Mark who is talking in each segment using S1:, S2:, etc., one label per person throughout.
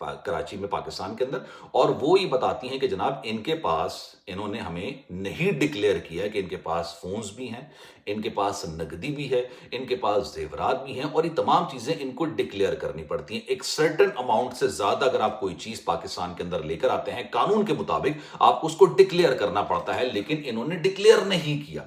S1: کراچی میں پاکستان کے اندر، اور وہ یہ بتاتی ہیں کہ جناب ان کے پاس، انہوں نے ہمیں نہیں ڈکلیئر کیا ہے کہ ان کے پاس فونز بھی ہیں، ان کے پاس نقدی بھی ہے، ان کے پاس زیورات بھی ہیں، اور یہ تمام چیزیں ان کو ڈکلیئر کرنی پڑتی ہیں۔ ایک سرٹن اماؤنٹ سے زیادہ اگر آپ کوئی چیز پاکستان کے اندر لے کر آتے ہیں، قانون کے مطابق آپ اس کو ڈکلیئر کرنا پڑتا ہے، لیکن انہوں نے ڈکلیئر نہیں کیا۔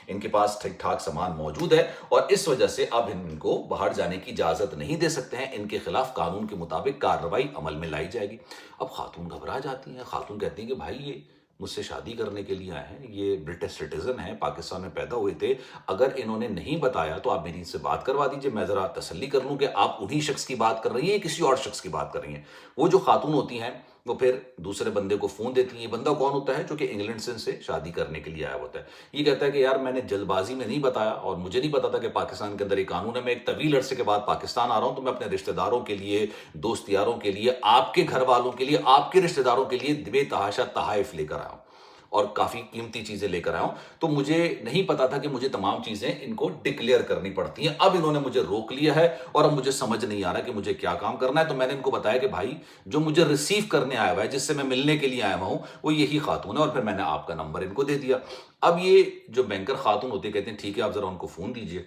S1: ان کے پاس ٹھیک ٹھاک سامان موجود ہے، اور اس وجہ سے اب ان کو باہر جانے کی اجازت نہیں دے سکتے ہیں، ان کے خلاف قانون کے مطابق کارروائی عمل میں لائی جائے گی۔ اب خاتون گھبرا جاتی ہیں، خاتون کہتی ہیں کہ بھائی یہ مجھ سے شادی کرنے کے لیے آئے ہیں، یہ برٹش سٹیزن ہیں، پاکستان میں پیدا ہوئے تھے، اگر انہوں نے نہیں بتایا تو آپ میری ان سے بات کروا دیجئے، میں ذرا تسلی کر لوں کہ آپ انہی شخص کی بات کر رہی ہیں یا کسی اور شخص کی بات کر رہی ہیں۔ وہ جو خاتون ہوتی ہیں وہ پھر دوسرے بندے کو فون دیتی ہیں۔ یہ بندہ کون ہوتا ہے؟ جو کہ انگلینڈ سے ان سے شادی کرنے کے لیے آیا ہوتا ہے۔ یہ کہتا ہے کہ یار میں نے جلد بازی میں نہیں بتایا، اور مجھے نہیں پتا تھا کہ پاکستان کے اندر ایک قانون ہے، میں ایک طویل عرصے کے بعد پاکستان آ رہا ہوں، تو میں اپنے رشتہ داروں کے لیے، دوست یاروں کے لیے، آپ کے گھر والوں کے لیے، آپ کے رشتہ داروں کے لیے بے تحاشا تحائف لے کر آیا ہوں، اور کافی قیمتی چیزیں لے کر آیا ہوں، تو مجھے نہیں پتا تھا کہ مجھے تمام چیزیں ان کو ڈکلیئر کرنی پڑتی ہیں۔ اب انہوں نے مجھے روک لیا ہے، اور اب مجھے سمجھ نہیں آ رہا کہ مجھے کیا کام کرنا ہے۔ تو میں نے ان کو بتایا کہ بھائی جو مجھے ریسیو کرنے آیا ہوا ہے، جس سے میں ملنے کے لیے آیا ہوا ہوں، وہ یہی خاتون ہے، اور پھر میں نے آپ کا نمبر ان کو دے دیا۔ اب یہ جو بینکر خاتون ہوتے ہیں کہتے ہیں ٹھیک ہے آپ ذرا ان کو فون دیجئے۔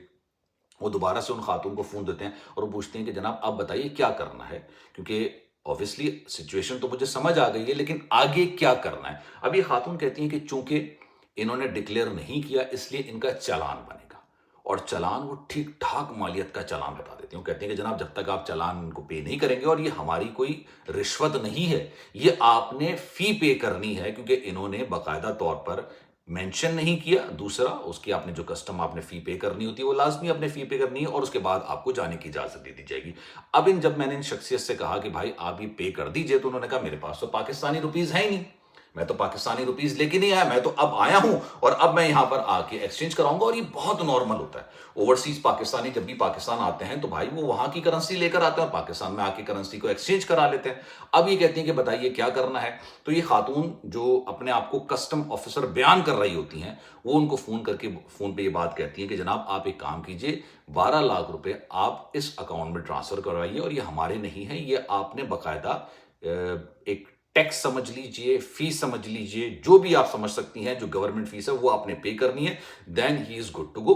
S1: وہ دوبارہ سے ان خاتون کو فون دیتے ہیں اور وہ پوچھتے ہیں کہ جناب آپ بتائیے کیا کرنا ہے، کیونکہ اوبویسلی سچویشن تو مجھے سمجھ آ گئی ہے، لیکن آگے کیا کرنا ہے۔ اب یہ خاتون کہتی ہیں کہ چونکہ انہوں نے ڈکلیئر نہیں کیا، اس لیے ان کا چالان بنے گا، اور چالان وہ ٹھیک ٹھاک مالیت کا چالان بتا دیتے ہیں۔ وہ کہتے ہیں کہ جناب جب تک آپ چالان ان کو پے نہیں کریں گے، اور یہ ہماری کوئی رشوت نہیں ہے، یہ آپ نے فی پے کرنی ہے، کیونکہ انہوں نے باقاعدہ طور پر مینشن نہیں کیا۔ دوسرا اس کی آپ نے جو کسٹم آپ نے فی پے کرنی ہوتی ہے، وہ لازمی آپ نے فی پے کرنی ہے، اور اس کے بعد آپ کو جانے کی اجازت دے دی جائے گی۔ اب جب میں نے ان شخصیت سے کہا کہ بھائی آپ یہ پے کر دیجئے، تو انہوں نے کہا میرے پاس تو پاکستانی روپیز ہیں ہی نہیں، میں تو پاکستانی روپیز لے کے نہیں آیا، میں تو اب آیا ہوں، اور اب میں یہاں پر آ کے ایکسچینج کراؤں گا۔ اور یہ بہت نارمل ہوتا ہے، اوورسیز پاکستانی جب بھی پاکستان آتے ہیں تو بھائی وہ وہاں کی کرنسی لے کر آتے ہیں، اور پاکستان میں آ کے کرنسی کو ایکسچینج کرا لیتے ہیں۔ اب یہ کہتی ہیں کہ بتائیے کیا کرنا ہے۔ تو یہ خاتون جو اپنے آپ کو کسٹم آفیسر بیان کر رہی ہوتی ہیں، وہ ان کو فون کر کے فون پہ یہ بات کہتی ہیں کہ جناب آپ ایک کام کیجئے، 12 لاکھ روپے آپ اس اکاؤنٹ میں ٹرانسفر کروائیے، اور یہ ہمارے نہیں ہیں، یہ آپ نے باقاعدہ ایک ٹیکس سمجھ لیجئے، فیس سمجھ لیجئے، جو بھی آپ سمجھ سکتی ہیں، جو گورنمنٹ فیس ہے وہ آپ نے پے کرنی ہے، then he is good to go,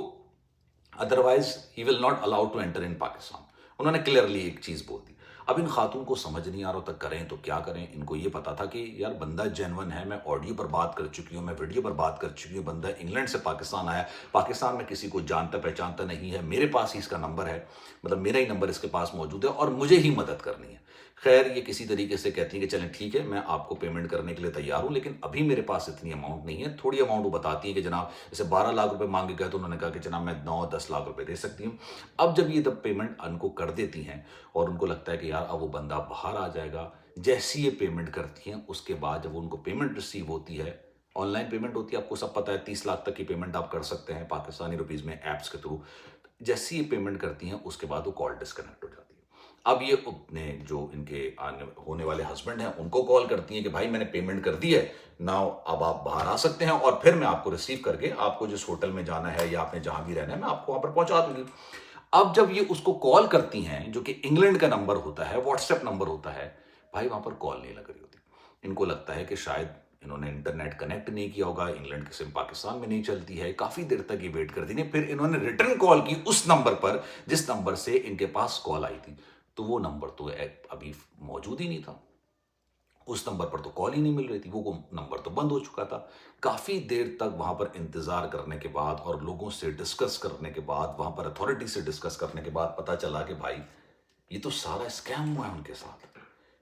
S1: otherwise he will not allow to enter in Pakistan. انہوں نے کلیئرلی ایک چیز بول دی۔ اب ان خاتون کو سمجھ نہیں آ رہا تک کریں تو کیا کریں۔ ان کو یہ پتا تھا کہ یار بندہ جینون ہے، میں آڈیو پر بات کر چکی ہوں، میں ویڈیو پر بات کر چکی ہوں، بندہ انگلینڈ سے پاکستان آیا، پاکستان میں کسی کو جانتا پہچانتا نہیں ہے، میرے پاس ہی اس کا نمبر ہے، مطلب میرا ہی نمبر اس کے پاس موجود ہے، اور مجھے ہی مدد کرنی ہے۔ خیر یہ کسی طریقے سے کہتی ہیں کہ چلیں ٹھیک ہے، میں آپ کو پیمنٹ کرنے کے لیے تیار ہوں، لیکن ابھی میرے پاس اتنی اماؤنٹ نہیں ہے۔ تھوڑی اماؤنٹ وہ بتاتی ہے کہ جناب جیسے 12 لاکھ روپے مانگے گئے، تو انہوں نے کہا کہ جناب میں 9-10 لاکھ روپے دے سکتی ہوں۔ اب جب یہ پیمنٹ ان کو کر دیتی ہیں، اور ان کو لگتا ہے کہ یار اب وہ بندہ باہر آ جائے گا، جیسی یہ پیمنٹ کرتی ہیں، اس کے بعد جب ان کو پیمنٹ ریسیو ہوتی ہے، آن لائن پیمنٹ ہوتی ہے، آپ کو سب پتہ ہے 30 لاکھ تک کی پیمنٹ آپ کر سکتے ہیں پاکستانی روپیز میں ایپس کے تھرو۔ جیسی یہ پیمنٹ کرتی ہیں، اس کے بعد وہ کال ڈسکنیکٹ ہو جاتی ہے۔ اب یہ اپنے جو ان کے ہونے والے ہسبینڈ ہیں ان کو کال کرتی ہیں کہ بھائی میں نے پیمنٹ کر دی ہے، ناؤ اب آپ باہر آ سکتے ہیں، اور پھر میں آپ کو ریسیو کر کے آپ کو جس ہوٹل میں جانا ہے یا آپ نے جہاں بھی رہنا ہے، میں آپ کو وہاں پر پہنچا دوں گی۔ اب جب یہ اس کو کال کرتی ہیں، جو کہ انگلینڈ کا نمبر ہوتا ہے، واٹس ایپ نمبر ہوتا ہے، بھائی وہاں پر کال نہیں لگ رہی ہوتی۔ ان کو لگتا ہے کہ شاید انہوں نے انٹرنیٹ کنیکٹ نہیں کیا ہوگا، انگلینڈ کی سم پاکستان میں نہیں چلتی ہے۔ کافی دیر تک یہ ویٹ کرتی نہیں، پھر انہوں نے ریٹرن کال کی اس نمبر پر جس نمبر سے ان کے پاس کال آئی تھی، تو وہ نمبر تو ابھی موجود ہی نہیں تھا، اس نمبر پر تو کال ہی نہیں مل رہی تھی، وہ نمبر تو بند ہو چکا تھا۔ کافی دیر تک وہاں پر انتظار کرنے کے بعد اور لوگوں سے ڈسکس کرنے کے بعد، وہاں پر اتھارٹی سے ڈسکس کرنے کے بعد پتہ چلا کہ بھائی یہ تو سارا اسکیم ہوا ہے ان کے ساتھ،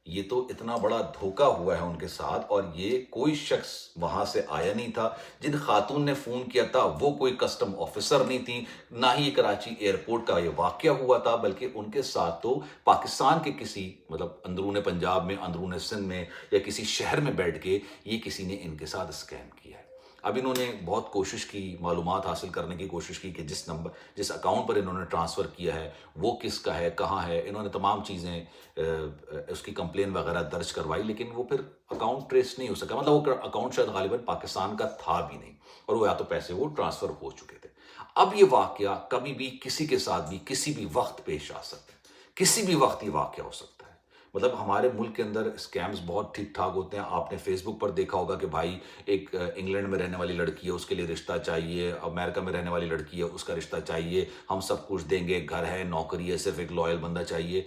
S1: یہ تو اتنا بڑا دھوکہ ہوا ہے ان کے ساتھ، اور یہ کوئی شخص وہاں سے آیا نہیں تھا۔ جن خاتون نے فون کیا تھا وہ کوئی کسٹم آفیسر نہیں تھی، نہ ہی کراچی ایئرپورٹ کا یہ واقعہ ہوا تھا، بلکہ ان کے ساتھ تو پاکستان کے کسی مطلب اندرون پنجاب میں، اندرون سندھ میں، یا کسی شہر میں بیٹھ کے یہ کسی نے ان کے ساتھ اسکیم کیا ہے۔ اب انہوں نے بہت کوشش کی، معلومات حاصل کرنے کی کوشش کی کہ جس اکاؤنٹ پر انہوں نے ٹرانسفر کیا ہے وہ کس کا ہے، کہاں ہے۔ انہوں نے تمام چیزیں اس کی کمپلین وغیرہ درج کروائی، لیکن وہ پھر اکاؤنٹ ٹریس نہیں ہو سکا، مطلب وہ اکاؤنٹ شاید غالباً پاکستان کا تھا بھی نہیں، اور وہ یا تو پیسے وہ ٹرانسفر ہو چکے تھے۔ اب یہ واقعہ کبھی بھی کسی کے ساتھ بھی کسی بھی وقت پیش آ سکتا ہے، کسی بھی وقت یہ واقعہ ہو سکتا ہے۔ مطلب ہمارے ملک کے اندر اسکیمز بہت ٹھیک ٹھاک ہوتے ہیں. آپ نے فیس بک پر دیکھا ہوگا کہ بھائی ایک انگلینڈ میں رہنے والی لڑکی ہے, اس کے لیے رشتہ چاہیے, امریکہ میں رہنے والی لڑکی ہے, اس کا رشتہ چاہیے, ہم سب کچھ دیں گے, گھر ہے, نوکری ہے, صرف ایک لائل بندہ چاہیے.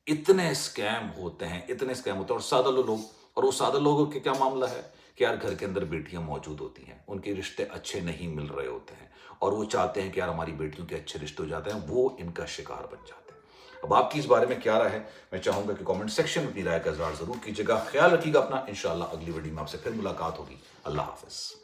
S1: اتنے اسکیم ہوتے ہیں, اتنے اسکیم ہوتے ہیں. اور سادہ لوگ, اور وہ سادہ لوگوں کے کیا معاملہ ہے کہ یار گھر کے اندر بیٹیاں موجود ہوتی ہیں, ان کے رشتے اچھے نہیں مل رہے ہوتے ہیں, اور وہ چاہتے ہیں کہ یار ہماری بیٹیوں کے اچھے رشتے ہو جاتے ہیں, وہ ان کا شکار بن جاتے ہیں. اب آپ کی اس بارے میں کیا رائے ہے؟ میں چاہوں گا کہ کامنٹ سیکشن میں اپنی رائے کا اظہار ضرور کیجیے گا. خیال رکھیے گا اپنا. انشاءاللہ اگلی ویڈیو میں آپ سے پھر ملاقات ہوگی. اللہ حافظ.